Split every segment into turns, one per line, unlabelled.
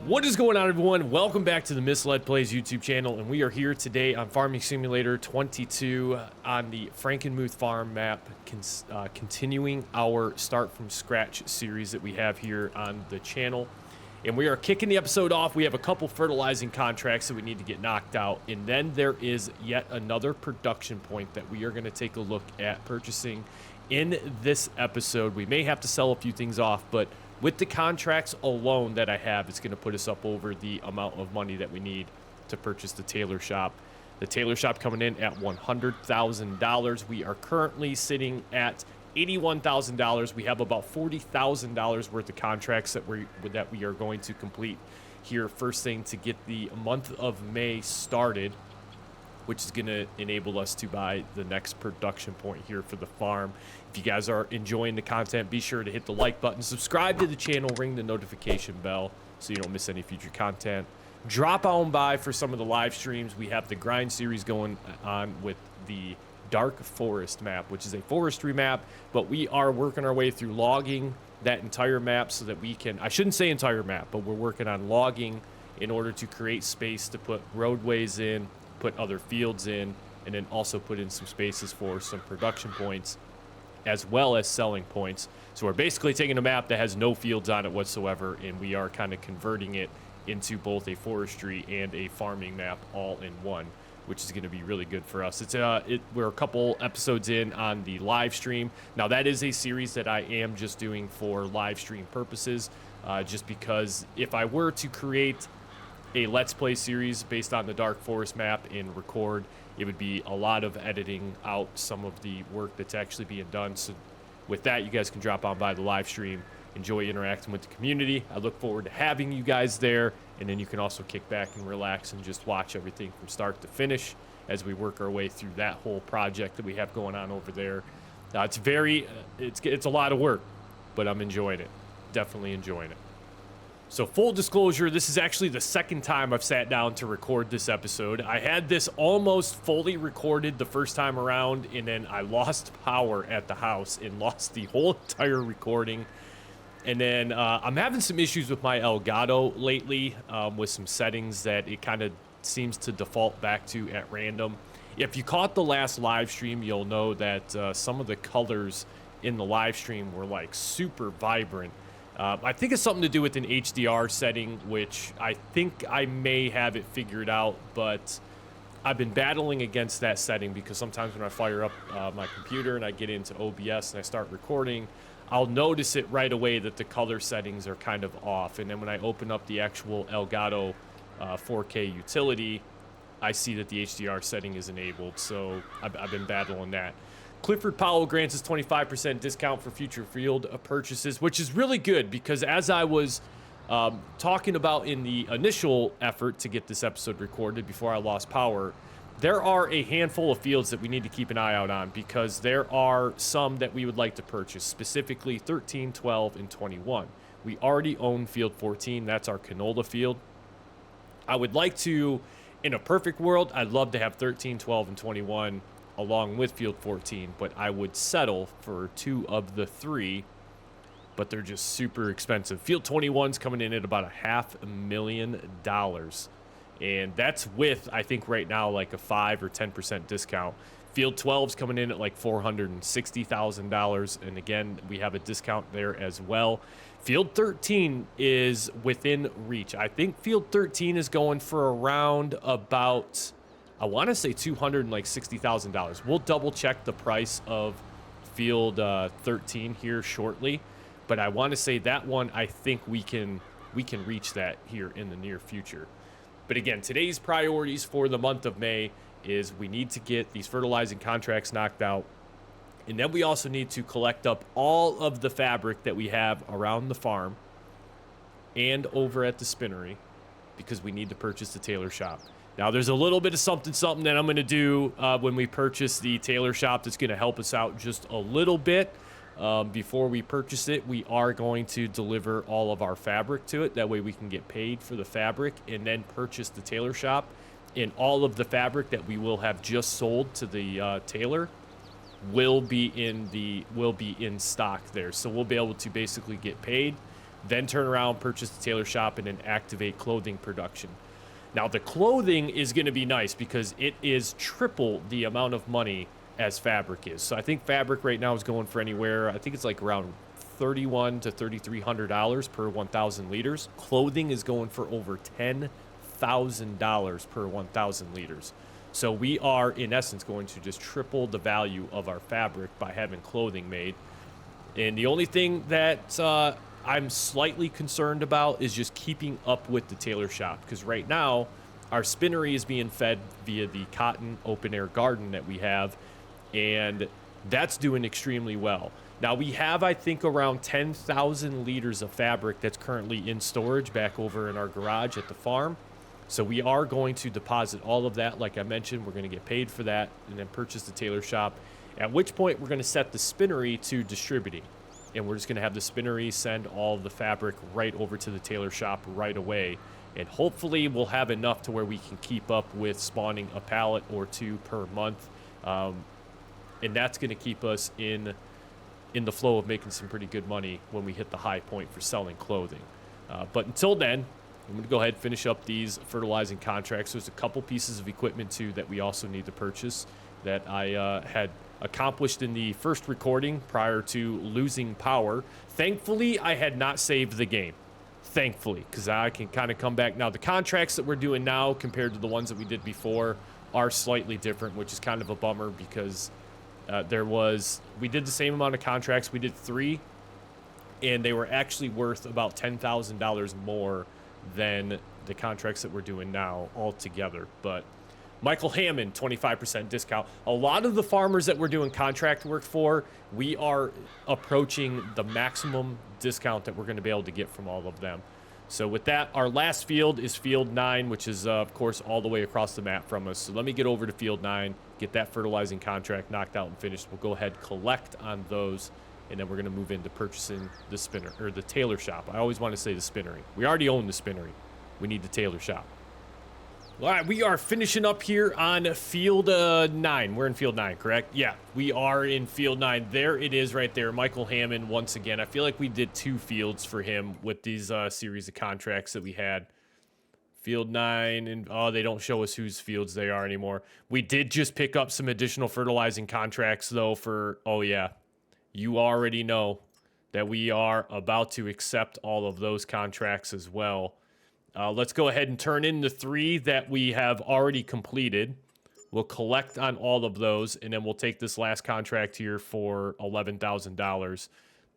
What is going on, everyone? Welcome back to the Misled Plays YouTube channel, and we are here today on Farming Simulator 22 on the Frankenmuth farm map, continuing our Start From Scratch series that we have here on the channel. And we are kicking the episode off. We have a couple fertilizing contracts that we need to get knocked out, and then there is yet another production point that we are going to take a look at purchasing in this episode. We may have to sell a few things off, but with the contracts alone that I have, it's going to put us up over the amount of money that we need to purchase the tailor shop. The tailor shop coming in at $100,000. We are currently sitting at $81,000. We have about $40,000 worth of contracts that we are going to complete here first thing to get the month of May started, which is going to enable us to buy the next production point here for the farm. If you guys are enjoying the content, be sure to hit the like button, subscribe to the channel, ring the notification bell so you don't miss any future content. Drop on by for some of the live streams. We have the grind series going on with the Dark Forest map, which is a forestry map, but we are working our way through logging that entire map so that we can, I shouldn't say entire map, but we're working on logging in order to create space to put roadways in, put other fields in, and then also put in some spaces for some production points as well as selling points. So we're basically taking a map that has no fields on it whatsoever, and we are kind of converting it into both a forestry and a farming map all in one, which is going to be really good for us. We're a couple episodes in on the live stream. Now that is a series that I am just doing for live stream purposes, just because if I were to create a Let's Play series based on the Dark Forest map and record, it would be a lot of editing out some of the work that's actually being done. So with that, you guys can drop on by the live stream, enjoy interacting with the community. I look forward to having you guys there, and then you can also kick back and relax and just watch everything from start to finish as we work our way through that whole project that we have going on over there. It's a lot of work, but I'm enjoying it. Definitely enjoying it. So full disclosure, this is actually the second time I've sat down to record this episode. I had this almost fully recorded the first time around, and then I lost power at the house and lost the whole entire recording. And then I'm having some issues with my Elgato lately with some settings that it kind of seems to default back to at random. If you caught the last live stream, you'll know that some of the colors in the live stream were like super vibrant. I think it's something to do with an HDR setting, which I think I may have it figured out, but I've been battling against that setting because sometimes when I fire up my computer and I get into OBS and I start recording, I'll notice it right away that the color settings are kind of off. And then when I open up the actual Elgato 4K utility, I see that the HDR setting is enabled. So I've been battling that. Clifford Powell grants us 25% discount for future field purchases, which is really good because as I was talking about in the initial effort to get this episode recorded before I lost power, there are a handful of fields that we need to keep an eye out on because there are some that we would like to purchase, specifically 13, 12, and 21. We already own field 14. That's our canola field. I would like to, in a perfect world, I'd love to have 13, 12, and 21 along with field 14, but I would settle for two of the three, but they're just super expensive. Field 21's coming in at about $500,000, and that's with, I think right now, like a 5 or 10% discount. Field 12's coming in at like $460,000, and again, we have a discount there as well. Field 13 is within reach. I think field 13 is going for around about, I want to say $260,000. We'll double check the price of field 13 here shortly, but I want to say that one, I think we can reach that here in the near future. But again, today's priorities for the month of May is we need to get these fertilizing contracts knocked out, and then we also need to collect up all of the fabric that we have around the farm and over at the spinnery because we need to purchase the tailor shop. Now, there's a little bit of something that I'm going to do when we purchase the tailor shop that's going to help us out just a little bit. Before we purchase it, we are going to deliver all of our fabric to it. That way we can get paid for the fabric and then purchase the tailor shop. And all of the fabric that we will have just sold to the tailor will be in stock there. So we'll be able to basically get paid then turn around, purchase the tailor shop, and then activate clothing production. Now, the clothing is going to be nice because it is triple the amount of money as fabric is. So I think fabric right now is going for anywhere, I think it's like around $3,100 to $3,300 per 1,000 liters. Clothing is going for over $10,000 per 1,000 liters. So we are, in essence, going to just triple the value of our fabric by having clothing made. And the only thing that I'm slightly concerned about is just keeping up with the tailor shop, because right now our spinnery is being fed via the cotton open air garden that we have, and that's doing extremely well. Now we have, I think, around 10,000 liters of fabric that's currently in storage back over in our garage at the farm. So we are going to deposit all of that. Like I mentioned, we're going to get paid for that and then purchase the tailor shop, at which point we're going to set the spinnery to distributing. And we're just going to have the spinnery send all of the fabric right over to the tailor shop right away. And hopefully we'll have enough to where we can keep up with spawning a pallet or two per month. And that's going to keep us in the flow of making some pretty good money when we hit the high point for selling clothing. But until then, I'm going to go ahead and finish up these fertilizing contracts. There's a couple pieces of equipment, too, that we also need to purchase that I had accomplished in the first recording prior to losing power. Thankfully, I had not saved the game. Thankfully, because I can kind of come back. Now, the contracts that we're doing now compared to the ones that we did before are slightly different, which is kind of a bummer because we did the same amount of contracts. We did 3, and they were actually worth about $10,000 more than the contracts that we're doing now altogether. But Michael Hammond, 25% discount. A lot of the farmers that we're doing contract work for, we are approaching the maximum discount that we're going to be able to get from all of them. So with that, our last field is field 9, which is, of course, all the way across the map from us. So let me get over to field 9, get that fertilizing contract knocked out and finished. We'll go ahead, collect on those, and then we're going to move into purchasing the spinner, or the tailor shop. I always want to say the spinnery. We already own the spinnery. We need the tailor shop. All right, we are finishing up here on field 9. We're in field 9, correct? Yeah, we are in field 9. There it is right there. Michael Hammond, once again. I feel like we did 2 fields for him with these series of contracts that we had. Field 9, and oh, they don't show us whose fields they are anymore. We did just pick up some additional fertilizing contracts, though, for, oh yeah, you already know that we are about to accept all of those contracts as well. Let's go ahead and turn in the 3 that we have already completed. We'll collect on all of those, and then we'll take this last contract here for $11,000.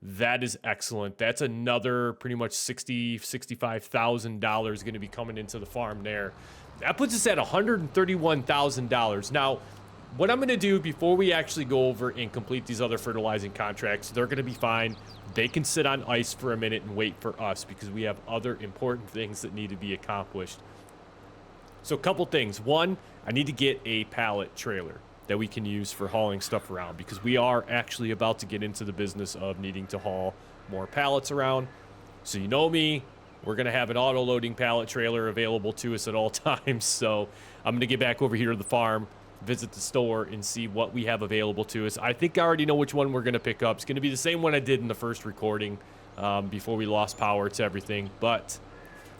That is excellent. That's another pretty much $65,000 going to be coming into the farm there. That puts us at $131,000. Now, what I'm going to do before we actually go over and complete these other fertilizing contracts, they're going to be fine. They can sit on ice for a minute and wait for us because we have other important things that need to be accomplished. So a couple things. One, I need to get a pallet trailer that we can use for hauling stuff around because we are actually about to get into the business of needing to haul more pallets around. So you know me, we're going to have an auto-loading pallet trailer available to us at all times. So I'm going to get back over here to the farm, visit the store, and see what we have available to us. I think I already know which one we're going to pick up. It's going to be the same one I did in the first recording before we lost power to everything. But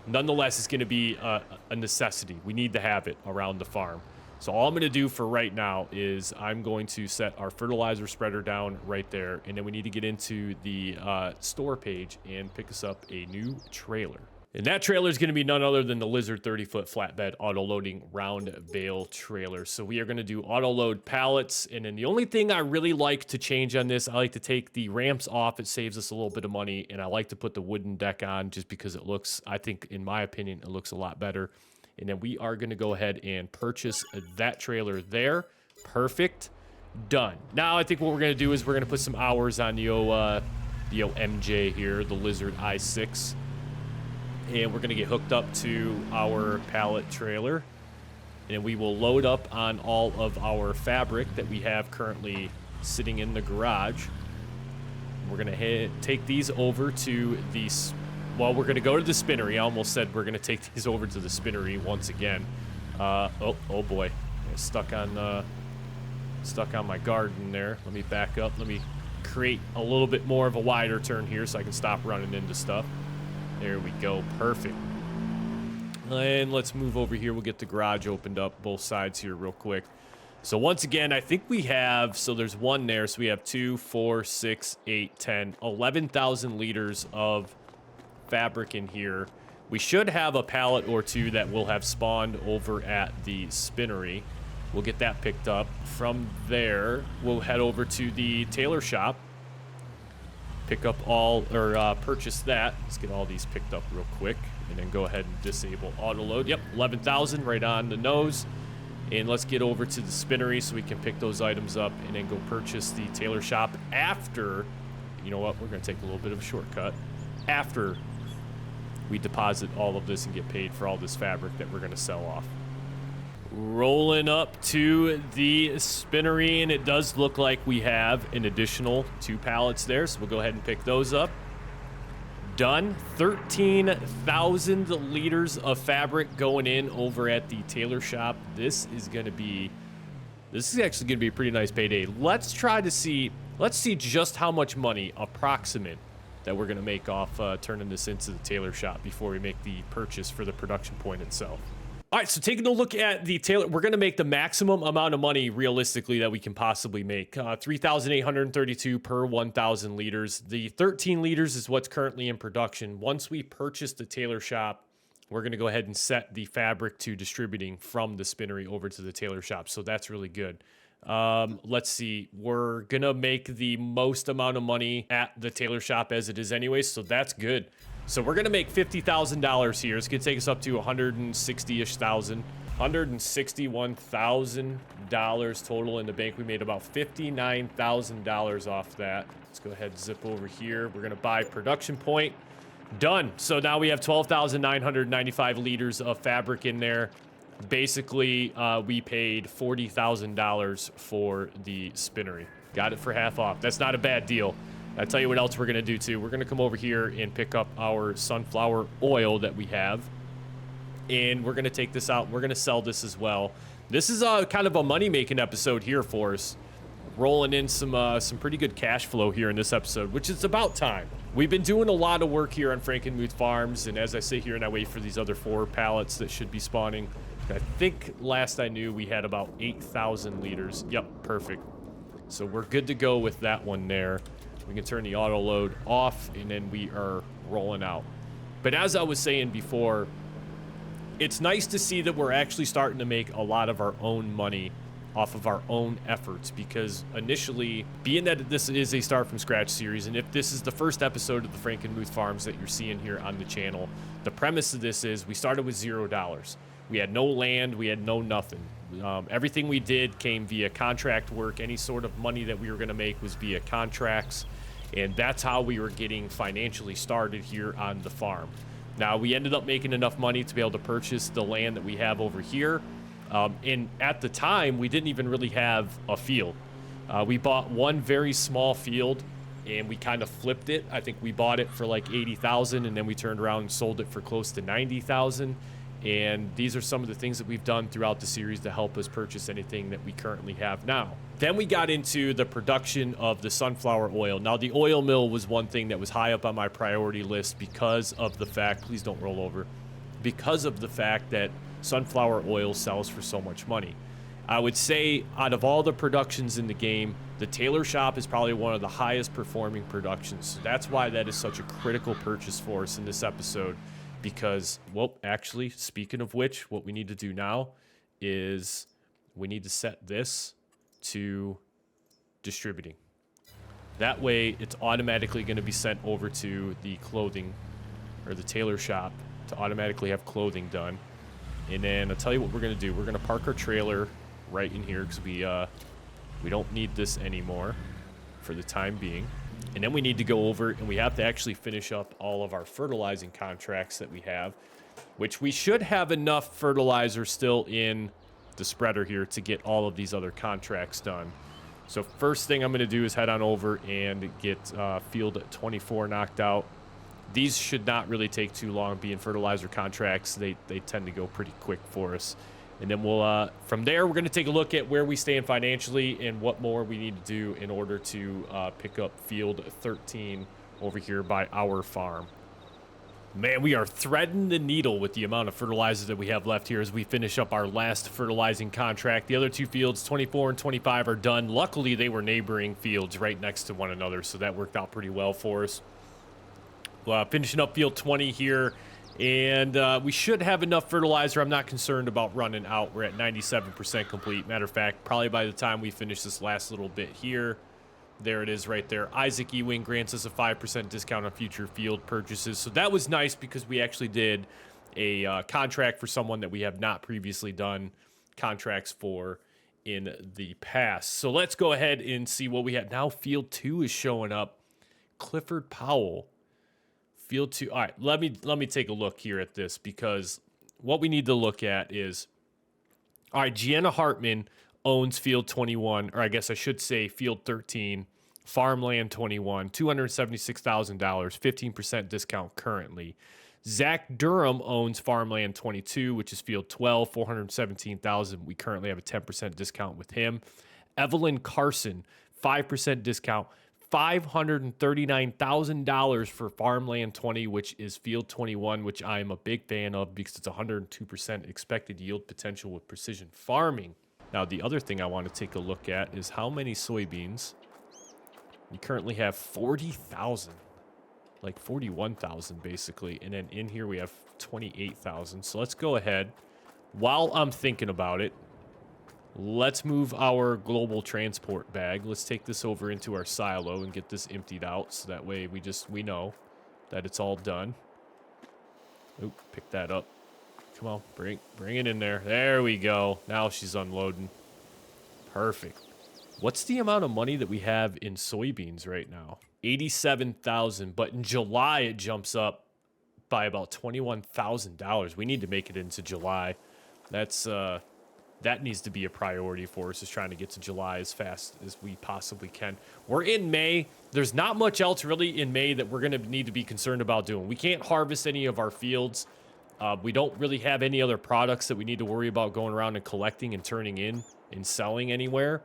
nonetheless, it's going to be a necessity. We need to have it around the farm. So all I'm going to do for right now is I'm going to set our fertilizer spreader down right there. And then we need to get into the store page and pick us up a new trailer. And that trailer is going to be none other than the Lizard 30-foot flatbed auto-loading round bale trailer. So we are going to do auto-load pallets. And then the only thing I really like to change on this, I like to take the ramps off. It saves us a little bit of money. And I like to put the wooden deck on just because it looks, I think, in my opinion, it looks a lot better. And then we are going to go ahead and purchase that trailer there. Perfect. Done. Now I think what we're going to do is we're going to put some hours on the MJ here, the Lizard i6. And we're going to get hooked up to our pallet trailer. And we will load up on all of our fabric that we have currently sitting in the garage. We're going to take these over to the... Well, we're going to go to the spinnery. I almost said we're going to take these over to the spinnery once again. Oh boy. Stuck on my garden there. Let me back up. Let me create a little bit more of a wider turn here so I can stop running into stuff. There we go. Perfect. And let's move over here. We'll get the garage opened up both sides here real quick. So once again, I think we have, so there's one there. So we have 2, 4, 6, 8, 10, 11,000 liters of fabric in here. We should have a pallet or two that will have spawned over at the spinnery. We'll get that picked up. From there, we'll head over to the tailor shop. Pick up all, or purchase that. Let's get all these picked up real quick. And then go ahead and disable auto load. Yep, 11,000 right on the nose. And let's get over to the spinnery so we can pick those items up and then go purchase the tailor shop after, you know what, we're going to take a little bit of a shortcut. After we deposit all of this and get paid for all this fabric that we're going to sell off. Rolling up to the spinnery, and it does look like we have an additional 2 pallets there, so we'll go ahead and pick those up. Done. 13,000 liters of fabric going in over at the tailor shop. This is actually going to be a pretty nice payday. Let's see just how much money approximate that we're going to make off turning this into the tailor shop before we make the purchase for the production point itself. All right, so taking a look at the tailor, we're going to make the maximum amount of money realistically that we can possibly make. 3,832 per 1,000 liters. The 13 liters is what's currently in production. Once we purchase the tailor shop, we're going to go ahead and set the fabric to distributing from the spinnery over to the tailor shop. So that's really good. Let's see. We're going to make the most amount of money at the tailor shop as it is anyway, so that's good. So we're going to make $50,000 here. It's going to take us up to 160-ish thousand. $161,000 total in the bank. We made about $59,000 off that. Let's go ahead and zip over here. We're going to buy production point. Done. So now we have 12,995 liters of fabric in there. Basically, we paid $40,000 for the spinnery. Got it for half off. That's not a bad deal. I'll tell you what else we're going to do, too. We're going to come over here and pick up our sunflower oil that we have. And we're going to take this out. We're going to sell this as well. This is kind of a money-making episode here for us. Rolling in some pretty good cash flow here in this episode, which is about time. We've been doing a lot of work here on Frankenmuth Farms, and as I sit here and I wait for these other 4 pallets that should be spawning, I think last I knew we had about 8,000 liters. Yep, perfect. So we're good to go with that one there. We can turn the auto load off, and then we are rolling out. But as I was saying before, it's nice to see that we're actually starting to make a lot of our own money off of our own efforts, because initially, being that this is a start from scratch series, and if this is the first episode of the Frankenmuth Farms that you're seeing here on the channel, the premise of this is we started with $0. We had no land, we had no nothing. Everything we did came via contract work. Any sort of money that we were going to make was via contracts, and that's how we were getting financially started here on the farm. Now, we ended up making enough money to be able to purchase the land that we have over here. And at the time, we didn't even really have a field. We bought one very small field, and we kind of flipped it. I think we bought it for like 80,000, and then we turned around and sold it for close to 90,000. And these are some of the things that we've done throughout the series to help us purchase anything that we currently have now. Then we got into the production of the sunflower oil. Now, the oil mill was one thing that was high up on my priority list because of the fact, please don't roll over, because of the fact that sunflower oil sells for so much money. I would say out of all the productions in the game, the tailor shop is probably one of the highest performing productions. So that's why that is such a critical purchase for us in this episode. Because, well, actually, speaking of which, what we need to do now is we need to set this to distributing. That way, it's automatically going to be sent over to the clothing or the tailor shop to automatically have clothing done. And then I'll tell you what we're going to do. We're going to park our trailer right in here because we don't need this anymore for the time being. And then we need to go over and we have to actually finish up all of our fertilizing contracts that we have, which we should have enough fertilizer still in the spreader here to get all of these other contracts done. So first thing I'm going to do is head on over and get field 24 knocked out. These should not really take too long being fertilizer contracts. They tend to go pretty quick for us. And then we'll, from there, we're going to take a look at where we stand financially and what more we need to do in order to pick up field 13 over here by our farm. Man, we are threading the needle with the amount of fertilizer that we have left here as we finish up our last fertilizing contract. The other two fields, 24 and 25, are done. Luckily, they were neighboring fields right next to one another, so that worked out pretty well for us. Finishing up field 20 here, and we should have enough fertilizer. I'm not concerned about running out. We're at 97% complete. Matter of fact, probably by the time we finish this last little bit here, there it is right there. Isaac Ewing grants us a 5% discount on future field purchases. So that was nice because we actually did a contract for someone that we have not previously done contracts for in the past. So let's go ahead and see what we have. Now field 2 is showing up. Clifford Powell. Field 2. All right, let me take a look here at this because what we need to look at is, all right, Gianna Hartman owns field 21, or I guess I should say field 13, farmland 21, $276,000, 15% discount currently. Zach Durham owns farmland 22, which is field 12, $417,000. We currently have a 10% discount with him. Evelyn Carson, 5% discount, $539,000 for farmland 20, which is field 21, which I am a big fan of because it's 102% expected yield potential with precision farming. Now, the other thing I want to take a look at is how many soybeans. We currently have 40,000, like 41,000 basically. And then in here we have 28,000. So let's go ahead. While I'm thinking about it, let's move our global transport bag. Let's take this over into our silo and get this emptied out. So that way we know that it's all done. Oop, pick that up. Come on, bring it in there. There we go. Now she's unloading. Perfect. What's the amount of money that we have in soybeans right now? 87,000, but in July it jumps up by about $21,000. We need to make it into July. That's that needs to be a priority for us, is trying to get to July as fast as we possibly can. We're in May. There's not much else really in May that we're going to need to be concerned about doing. We can't harvest any of our fields. We don't really have any other products that we need to worry about going around and collecting and turning in and selling anywhere.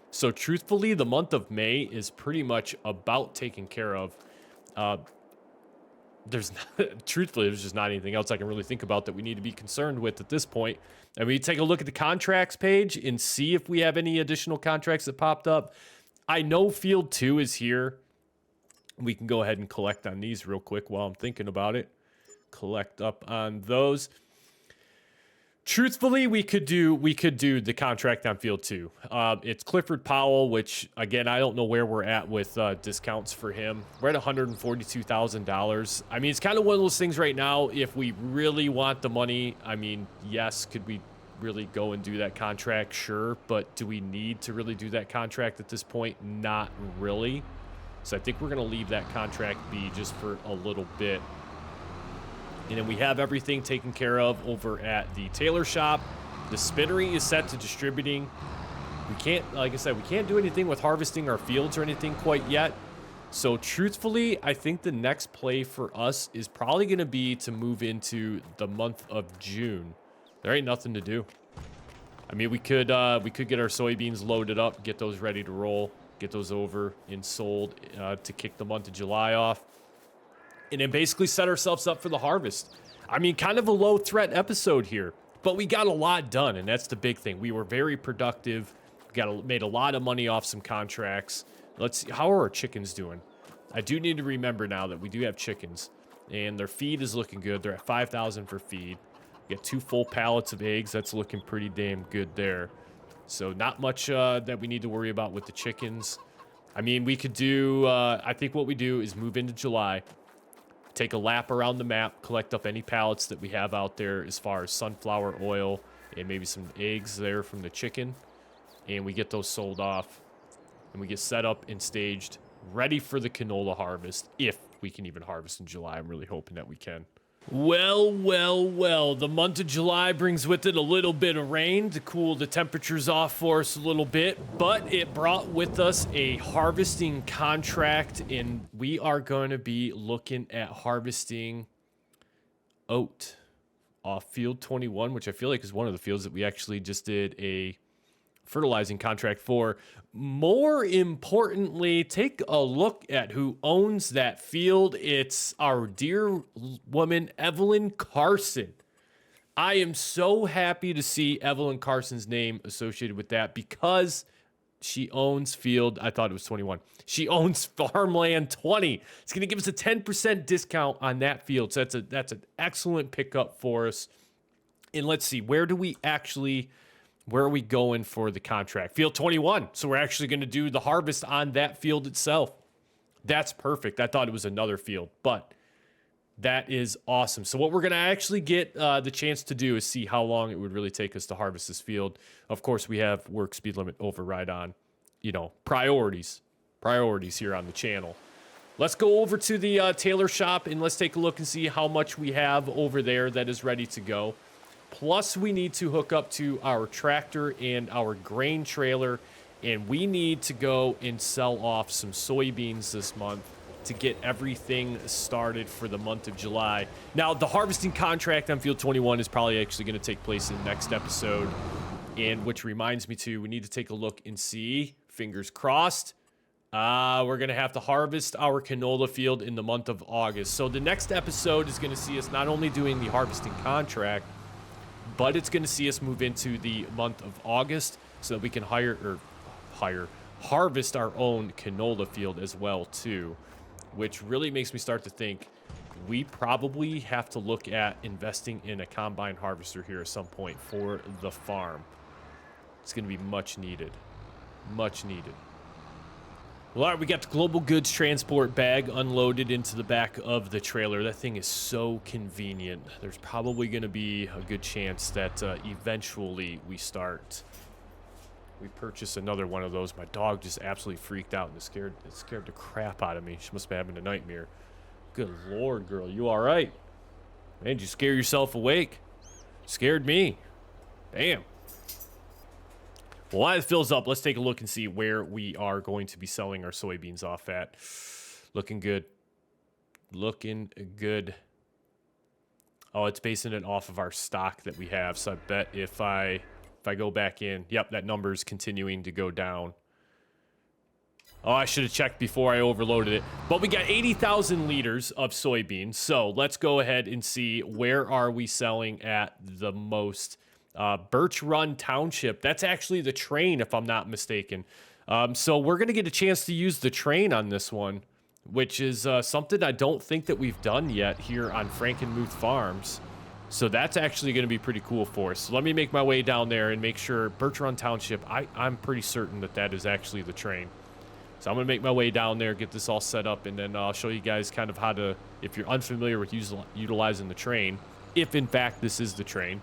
So truthfully, the month of May is pretty much about taken care of. Truthfully, there's just not anything else I can really think about that we need to be concerned with at this point. And we take a look at the contracts page and see if we have any additional contracts that popped up. I know field 2 is here. We can go ahead and collect on these real quick while I'm thinking about it. Collect up on those. Truthfully, we could do the contract on field 2. It's Clifford Powell, which again I don't know where we're at with discounts for him. We're at $142,000. I mean, it's kind of one of those things right now. If we really want the money, I mean, yes, could we really go and do that contract? Sure, but do we need to really do that contract at this point? Not really. So I think we're gonna leave that contract be just for a little bit. And then we have everything taken care of over at the tailor shop. The spinnery is set to distributing. We can't, like I said, we can't do anything with harvesting our fields or anything quite yet. So truthfully, I think the next play for us is probably going to be to move into the month of June. There ain't nothing to do. I mean, we could get our soybeans loaded up, get those ready to roll, get those over and sold to kick the month of July off. And then basically set ourselves up for the harvest. I mean, kind of a low threat episode here, but we got a lot done, and that's the big thing. We were very productive. We made a lot of money off some contracts. Let's see, how are our chickens doing? I do need to remember now that we do have chickens, and their feed is looking good. They're at 5,000 for feed. We got 2 full pallets of eggs. That's looking pretty damn good there. So not much that we need to worry about with the chickens. I mean, we could do, I think what we do is move into July. Take a lap around the map, collect up any pallets that we have out there as far as sunflower oil and maybe some eggs there from the chicken. And we get those sold off. And we get set up and staged, ready for the canola harvest, if we can even harvest in July. I'm really hoping that we can. Well, well, well, the month of July brings with it a little bit of rain to cool the temperatures off for us a little bit, but it brought with us a harvesting contract, and we are going to be looking at harvesting oat off field 21, which I feel like is one of the fields that we actually just did a fertilizing contract for. More importantly, take a look at who owns that field. It's our dear woman, Evelyn Carson. I am so happy to see Evelyn Carson's name associated with that because she owns field. I thought it was 21. She owns farmland 20. It's going to give us a 10% discount on that field. So that's an excellent pickup for us. And let's see, where are we going for the contract? Field 21. So we're actually going to do the harvest on that field itself. That's perfect. I thought it was another field, but that is awesome. So what we're going to actually get the chance to do is see how long it would really take us to harvest this field. Of course, we have work speed limit override on, priorities here on the channel. Let's go over to the tailor shop and let's take a look and see how much we have over there that is ready to go. Plus, we need to hook up to our tractor and our grain trailer, and we need to go and sell off some soybeans this month to get everything started for the month of July. Now, the harvesting contract on Field 21 is probably actually going to take place in the next episode, and which reminds me too, we need to take a look and see, fingers crossed, we're going to have to harvest our canola field in the month of August. So the next episode is going to see us not only doing the harvesting contract, but it's going to see us move into the month of August so that we can harvest our own canola field as well too, which really makes me start to think we probably have to look at investing in a combine harvester here at some point for the farm. It's going to be much needed. Much needed. Well, all right, we got the global goods transport bag unloaded into the back of the trailer. That thing is so convenient. There's probably going to be a good chance that eventually we purchase another one of those. My dog just absolutely freaked out and it scared the crap out of me. She must be having a nightmare. Good Lord, girl, you all right? Man, did you scare yourself awake? Scared me. Damn. Well, while it fills up, let's take a look and see where we are going to be selling our soybeans off at. Looking good. Looking good. Oh, it's basing it off of our stock that we have. So I bet if I go back in, yep, that number is continuing to go down. Oh, I should have checked before I overloaded it. But we got 80,000 liters of soybeans. So let's go ahead and see where are we selling at the most. Birch Run Township. That's actually the train, if I'm not mistaken. So we're going to get a chance to use the train on this one, which is something I don't think that we've done yet here on Frankenmuth Farms. So that's actually going to be pretty cool for us. So let me make my way down there and make sure Birch Run Township, I'm pretty certain that that is actually the train. So I'm going to make my way down there, get this all set up, and then I'll show you guys kind of how to, if you're unfamiliar with utilizing the train, if in fact this is the train.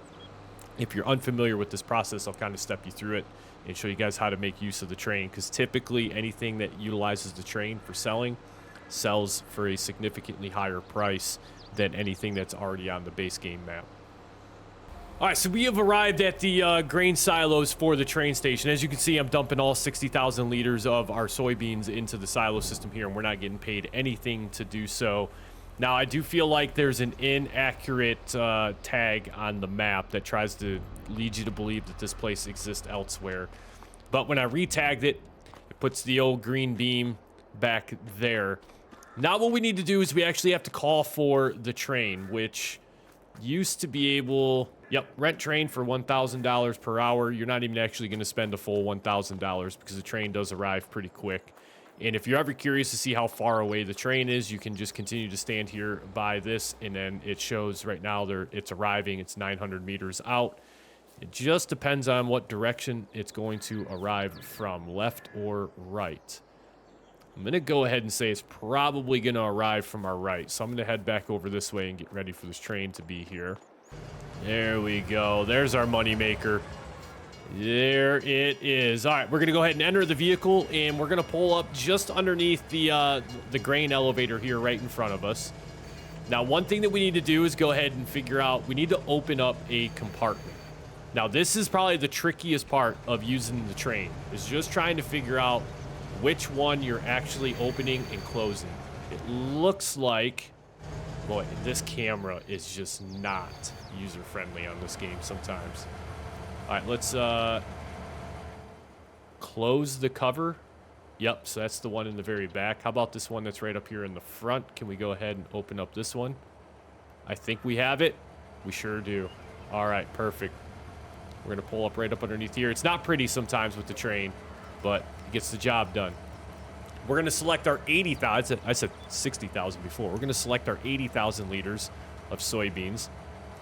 If you're unfamiliar with this process, I'll kind of step you through it and show you guys how to make use of the train, because typically anything that utilizes the train for selling sells for a significantly higher price than anything that's already on the base game map. All right, so we have arrived at the grain silos for the train station. As you can see, I'm dumping all 60,000 liters of our soybeans into the silo system here, and we're not getting paid anything to do so. Now, I do feel like there's an inaccurate tag on the map that tries to lead you to believe that this place exists elsewhere. But when I re-tagged it, it puts the old green beam back there. Now what we need to do is we actually have to call for the train, which used to be able... Yep, rent train for $1,000 per hour. You're not even actually going to spend a full $1,000 because the train does arrive pretty quick. And if you're ever curious to see how far away the train is, you can just continue to stand here by this, and then it shows right now it's arriving. It's 900 meters out. It just depends on what direction it's going to arrive from, left or right. I'm going to go ahead and say it's probably going to arrive from our right. So I'm going to head back over this way and get ready for this train to be here. There we go. There's our moneymaker. There it is. All right, we're going to go ahead and enter the vehicle, and we're going to pull up just underneath the grain elevator here right in front of us. Now, one thing that we need to do is go ahead and figure out, we need to open up a compartment. Now, this is probably the trickiest part of using the train, is just trying to figure out which one you're actually opening and closing. It looks like, boy, this camera is just not user-friendly on this game sometimes. All right, let's close the cover. Yep, so that's the one in the very back. How about this one that's right up here in the front? Can we go ahead and open up this one? I think we have it. We sure do. All right, perfect. We're going to pull up right up underneath here. It's not pretty sometimes with the train, but it gets the job done. We're going to select our 80,000. I said 60,000 before. We're going to select our 80,000 liters of soybeans.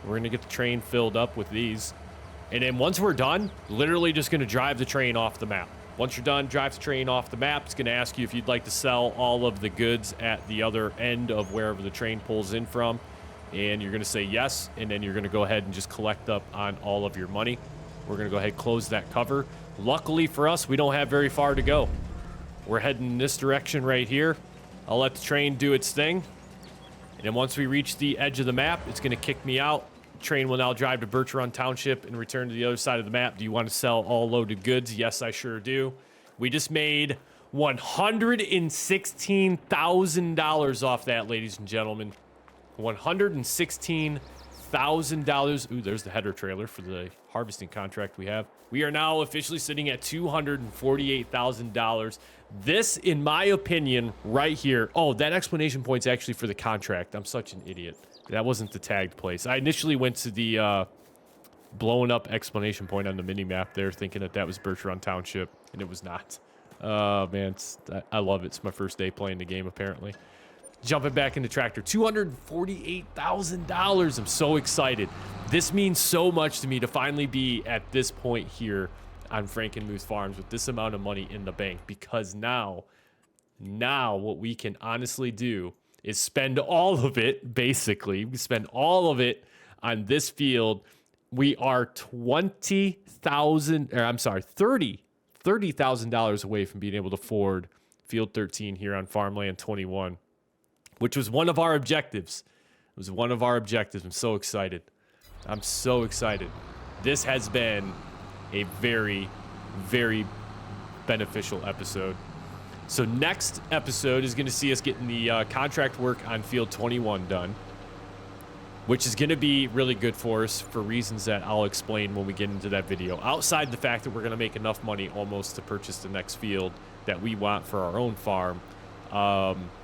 We're going to get the train filled up with these. And then once we're done, literally just going to drive the train off the map. Once you're done, drive the train off the map. It's going to ask you if you'd like to sell all of the goods at the other end of wherever the train pulls in from. And you're going to say yes, and then you're going to go ahead and just collect up on all of your money. We're going to go ahead and close that cover. Luckily for us, we don't have very far to go. We're heading in this direction right here. I'll let the train do its thing. And then once we reach the edge of the map, it's going to kick me out. The train will now drive to Birch Run Township and return to the other side of the map. Do you want to sell all loaded goods? Yes, I sure do. We just made $116,000 off that, ladies and gentlemen. $116,000. Ooh, there's the header trailer for the harvesting contract we have. We are now officially sitting at $248,000. This, in my opinion, right here. Oh, that explanation point's actually for the contract. I'm such an idiot. That wasn't the tagged place. I initially went to the blowing up explanation point on the mini map there, thinking that that was Birch Run Township, and it was not. Oh man, I love it. It's my first day playing the game, apparently. Jumping back into tractor, $248,000. I'm so excited. This means so much to me to finally be at this point here on Frankenmuth Farms with this amount of money in the bank, because now what we can honestly do is spend all of it, basically. We spend all of it on this field. We are $30,000 away from being able to afford Field 13 here on Farmland 21. Which was one of our objectives. It was one of our objectives. I'm so excited. I'm so excited. This has been a very, very beneficial episode. So next episode is going to see us getting the contract work on Field 21 done, which is going to be really good for us for reasons that I'll explain when we get into that video. Outside the fact that we're going to make enough money almost to purchase the next field that we want for our own farm.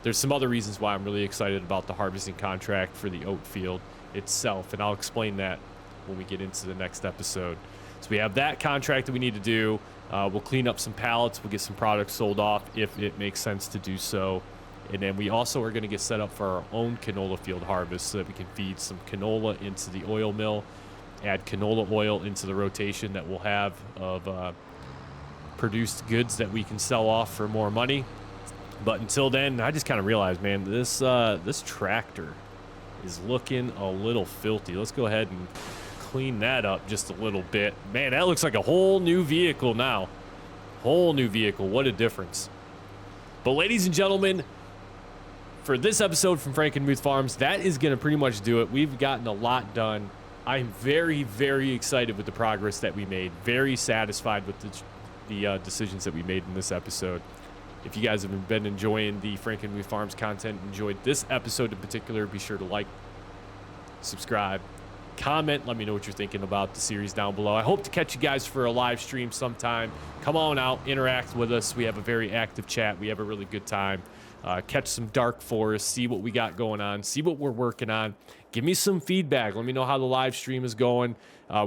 There's some other reasons why I'm really excited about the harvesting contract for the oat field itself, and I'll explain that when we get into the next episode. So we have that contract that we need to do. We'll clean up some pallets. We'll get some products sold off if it makes sense to do so. And then we also are going to get set up for our own canola field harvest so that we can feed some canola into the oil mill, add canola oil into the rotation that we'll have of produced goods that we can sell off for more money. But until then, I just kind of realized, man, this tractor is looking a little filthy. Let's go ahead and clean that up just a little bit. Man, that looks like a whole new vehicle now. Whole new vehicle. What a difference. But ladies and gentlemen, for this episode from Frankenmuth Farms, that is going to pretty much do it. We've gotten a lot done. I'm very, very excited with the progress that we made. Very satisfied with the decisions that we made in this episode. If you guys have been enjoying the Frankenmuth Farms content, enjoyed this episode in particular, be sure to like, subscribe, comment. Let me know what you're thinking about the series down below. I hope to catch you guys for a live stream sometime. Come on out, interact with us. We have a very active chat. We have a really good time. Catch some dark forest, see what we got going on, see what we're working on. Give me some feedback. Let me know how the live stream is going.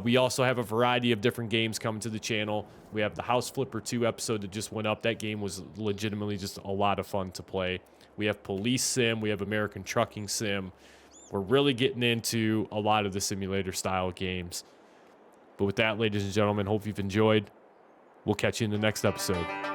We also have a variety of different games coming to the channel. We have the House Flipper 2 episode that just went up. That game was legitimately just a lot of fun to play. We have Police Sim. We have American Trucking Sim. We're really getting into a lot of the simulator style games. But with that, ladies and gentlemen, hope you've enjoyed. We'll catch you in the next episode.